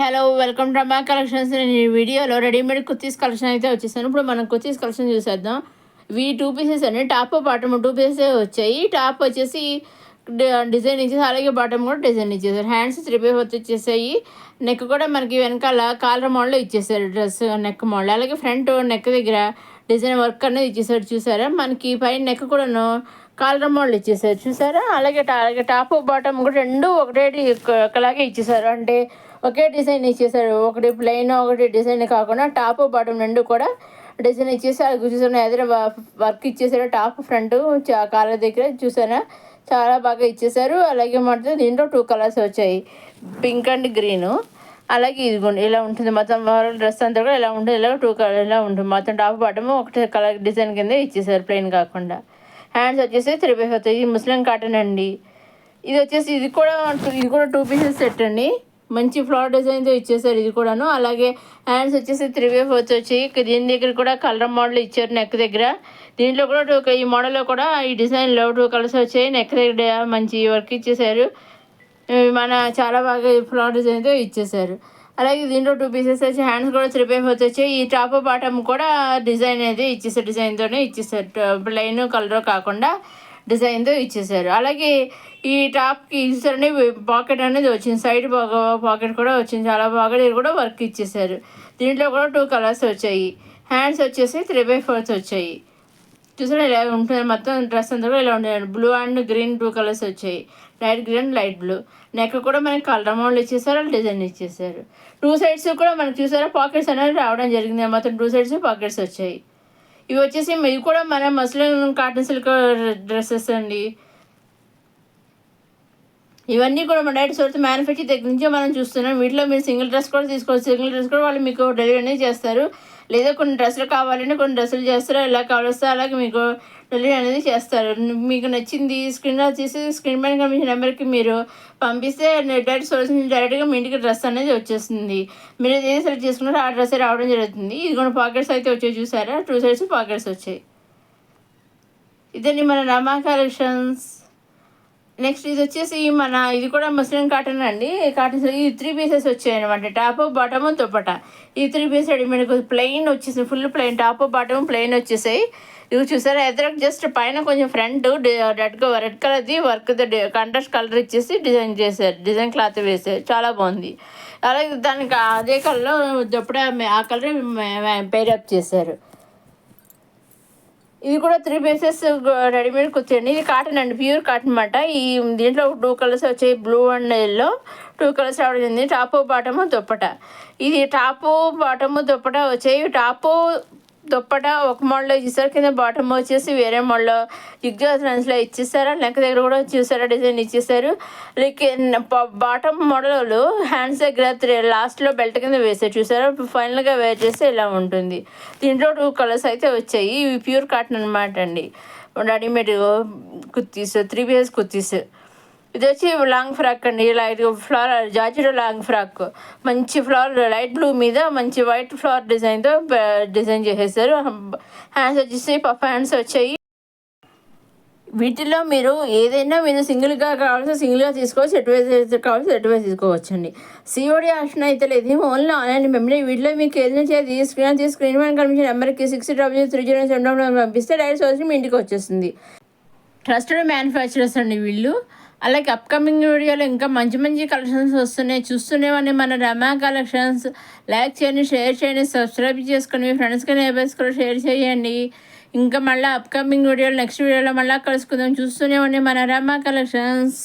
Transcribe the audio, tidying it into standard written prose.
Hello welcome to మా collections. నేను ఈ వీడియోలో రెడీమేడ్ కుర్తీస్ కలెక్షన్ అయితే వచ్చేసాను. ఇప్పుడు మనం కుర్తీస్ కలెక్షన్ చూసేద్దాం. ఇవి 2 పీసెస్ అండి. టాప్ బాటమ్ 2 పీసెస్ వచ్చాయి. టాప్ వచ్చేసి డిజైన్ ఇచ్చేసి, అలాగే బాటమ్ కూడా డిజైన్ ఇచ్చేసారు. హ్యాండ్స్ 3 పీస్ వచ్చేసాయి. నెక్ కూడా మనకి వెనకాల కాలర్ మోడల్లో ఇచ్చేసారు, డ్రెస్ నెక్ మోడల్. అలాగే ఫ్రంట్ నెక్ దగ్గర డిజైన్ వర్క్ అనేది ఇచ్చేసారు, చూసారా. మనకి పైన నెక్ కూడాను కాలర్ మోడల్ ఇచ్చేసారు, చూసారా. అలాగే టాప్ బాటమ్ కూడా రెండు ఒకలాగే ఇచ్చేసారు, అంటే ఒకే డిజైన్ ఇచ్చేసారు. ఒకటి ప్లెయిన్ ఒకటి డిజైన్ కాకుండా టాప్ బాటమ్ రెండు కూడా డిజైన్ ఇచ్చేసి అది చూసాను. ఎదురు వర్క్ ఇచ్చేసారు. టాప్ ఫ్రంట్ కాలర్ దగ్గర చూసారా, చాలా బాగా ఇచ్చేసారు. అలాగే మొత్తం దీంట్లో 2 కలర్స్ వచ్చాయి, పింక్ అండ్ గ్రీను. అలాగే ఇదిగోండి ఇలా ఉంటుంది మొత్తం డ్రెస్ అంతా కూడా ఇలా ఉంటుంది. ఇలా 2 కలర్ ఇలా ఉంటుంది మొత్తం. టాప్ బాటమ్ ఒకటే కలర్ డిజైన్ కింద ఇచ్చేసారు, ప్లెయిన్ కాకుండా. హ్యాండ్స్ వచ్చేసి 3 పీస్ అవుతాయి. ఇది ముస్లిం కాటన్ అండి. ఇది వచ్చేసి ఇది కూడా 2 పీసెస్ సెట్ అండి. మంచి ఫ్లవర్ డిజైన్తో ఇచ్చేసారు ఇది కూడాను. అలాగే హ్యాండ్స్ వచ్చేసి 3 వే వచ్చాయి. దీని దగ్గర కూడా కలర్ మోడల్ ఇచ్చారు నెక్ దగ్గర. దీంట్లో కూడా ఈ మోడల్లో కూడా ఈ డిజైన్లో 2 కలర్స్ వచ్చాయి. నెక్ దగ్గర మంచి వర్క్ ఇచ్చేసారు, మన చాలా బాగా ఫ్లవర్ డిజైన్తో ఇచ్చేసారు. అలాగే దీంట్లో 2 పీసెస్ వచ్చి హ్యాండ్స్ కూడా 3 పే వచ్చాయి. ఈ టాప్ బాటమ్ కూడా డిజైన్ అయితే ఇచ్చేసారు, డిజైన్తోనే ఇచ్చేసారు, ప్లెయిన్ కలర్ కాకుండా డిజైన్తో ఇచ్చేసారు. అలాగే ఈ టాప్కి ఇచ్చేసారని పాకెట్ అనేది వచ్చింది, సైడ్ పాకెట్ కూడా వచ్చింది, చాలా బాగా ఇది కూడా వర్క్ ఇచ్చేసారు. దీంట్లో కూడా 2 కలర్స్ వచ్చాయి. హ్యాండ్స్ వచ్చేసి 3/4 వచ్చాయి, చూసారా. ఇలా ఉంటుంది మొత్తం డ్రెస్ అంతా కూడా ఇలా ఉండేది. బ్లూ అండ్ గ్రీన్ 2 కలర్స్ వచ్చాయి, light green light blue. Neck కూడా మనకి కలర్ మోడల్ ఇచ్చేసారు, డిజైన్ ఇచ్చేసారు. 2 సైడ్స్ కూడా మనకి చూసారా పాకెట్స్ అనేది రావడం జరిగింది. మొత్తం 2 సైడ్స్ పాకెట్స్ వచ్చాయి. ఇవి వచ్చేసి ఇవి కూడా మన మస్లిన్ కాటన్ సిల్క్ డ్రెస్సెస్ అండి. ఇవన్నీ కూడా మన డైరెక్ట్ సోర్స్ మ్యానుఫ్యాక్చర్ దగ్గర నుంచి మనం చూస్తున్నాం. వీటిలో మీరు సింగిల్ డ్రెస్ కూడా తీసుకోవచ్చు. సింగిల్ డ్రెస్ కూడా వాళ్ళు మీకు డెలివరీ అనేది చేస్తారు. లేదా కొన్ని డ్రెస్సులు కావాలంటే కొన్ని డ్రెస్సులు చేస్తారు, ఎలా కావాల్స్తే అలాగే మీకు డెలివరీ అనేది చేస్తారు. మీకు నచ్చింది స్క్రీన్ తీసి స్క్రీన్ పైన కనిపించిన నెంబర్కి మీరు పంపిస్తే డైరెక్ట్ సోర్స్ నుంచి డైరెక్ట్గా మీ ఇంటికి డ్రెస్ అనేది వచ్చేస్తుంది. మీరు ఏది సెలెక్ట్ చేసుకున్నారో ఆ డ్రెస్ రావడం జరుగుతుంది. ఇది కొన్ని పాకెట్స్ అయితే వచ్చాయి, చూసారా. 2 సైడ్స్ పాకెట్స్ వచ్చాయి. ఇదండి మన రమా కలెక్షన్స్. నెక్స్ట్ ఇది వచ్చేసి ఇది కూడా మస్లిన్ కాటన్ అండి. కాటన్ ఈ 3 పీసెస్ వచ్చాయి అనమాట. Top bottom dupatta. ఈ 3 పీస్ రెడీమేడ్ ప్లెయిన్ వచ్చేసి full plain, top bottom plain వచ్చేసాయి. ఇవి చూసారా, ఎదురకు జస్ట్ పైన కొంచెం ఫ్రంట్ రెడ్ కలర్ది వర్క్ కాంట్రాస్ట్ కలర్ ఇచ్చేసి డిజైన్ చేశారు, డిజైన్ క్లాత్ వేసారు, చాలా బాగుంది. అలాగే దానికి అదే కలర్లో దుపట్ట ఆ కలర్ పేరప్ చేశారు. ఇది కూడా 3 పీసెస్ రెడీమేడ్ కుర్తీ. ఇది కాటన్ అండి, ప్యూర్ కాటన్ అనమాట. దీంట్లో 2 కలర్స్ వచ్చాయి, బ్లూ అండ్ ఎల్లో 2 కలర్స్ రావడం జరిగింది. Top bottom dupatta. ఇది టాపు బాటము దుప్పట వచ్చాయి. టాపు దుప్పట ఒక మోడల్లో ఇచ్చేసారు, కింద బాటమ్ వచ్చేసి వేరే మోడల్లో జిగ్జాగ్స్లో ఇచ్చేసారు. నెక్ దగ్గర కూడా చూసారా డిజైన్ ఇచ్చేసారు. లైక్ బాటమ్ మోడల్ హ్యాండ్స్ దగ్గర లాస్ట్లో బెల్ట్ కింద వేసారు, చూసారా. ఫైనల్గా వేర్ చేస్తే ఇలా ఉంటుంది. దీంట్లో 2 కలర్స్ అయితే వచ్చాయి. ఇవి ప్యూర్ కాటన్ అనమాట అండి, రెడీమేడ్ కుర్తీస్, 3 పీసెస్ కుర్తీస్. ఇది వచ్చి లాంగ్ ఫ్రాక్ అండి, light flower georgette long frock. మంచి ఫ్లవర్ లైట్ బ్లూ మీద మంచి వైట్ ఫ్లవర్ డిజైన్తో డిజైన్ చేసేసారు. హ్యాండ్స్ వచ్చేసి పఫ్ హ్యాండ్స్ వచ్చాయి. వీటిలో మీరు ఏదైనా మీరు సింగిల్గా కావాల్సి సింగిల్గా తీసుకోవచ్చు, ఎటువైపు కావాల్సి ఎటువైపు తీసుకోవచ్చండి. సిఓడి ఆప్షన్ అయితే లేదు, ఓన్లీ ఆన్లైన్ పేమెంట్. వీటిలో మీకు ఏదైనా చేసి స్క్రీన్ పైన కనిపించిన నెంబర్కి 60003007 పంపిస్తే డైరెక్ట్ వచ్చి మీ ఇంటికి వచ్చేస్తుంది. ట్రస్టెడ్ మ్యానుఫ్యాక్చరర్స్ అండి వీళ్ళు. అలాగే అప్కమింగ్ వీడియోలో ఇంకా మంచి మంచి కలెక్షన్స్ వస్తున్నాయి, చూస్తూనేవన్నీ మన రమా కలెక్షన్స్. లైక్ చేయండి, షేర్ చేయండి, సబ్స్క్రైబ్ చేసుకొని మీ ఫ్రెండ్స్కి నేబర్స్ కూడా షేర్ చేయండి. ఇంకా మళ్ళీ అప్కమింగ్ వీడియోలో నెక్స్ట్ వీడియోలో మళ్ళీ కలుసుకుందాం. చూస్తూనేవన్నీ మన రమా కలెక్షన్స్.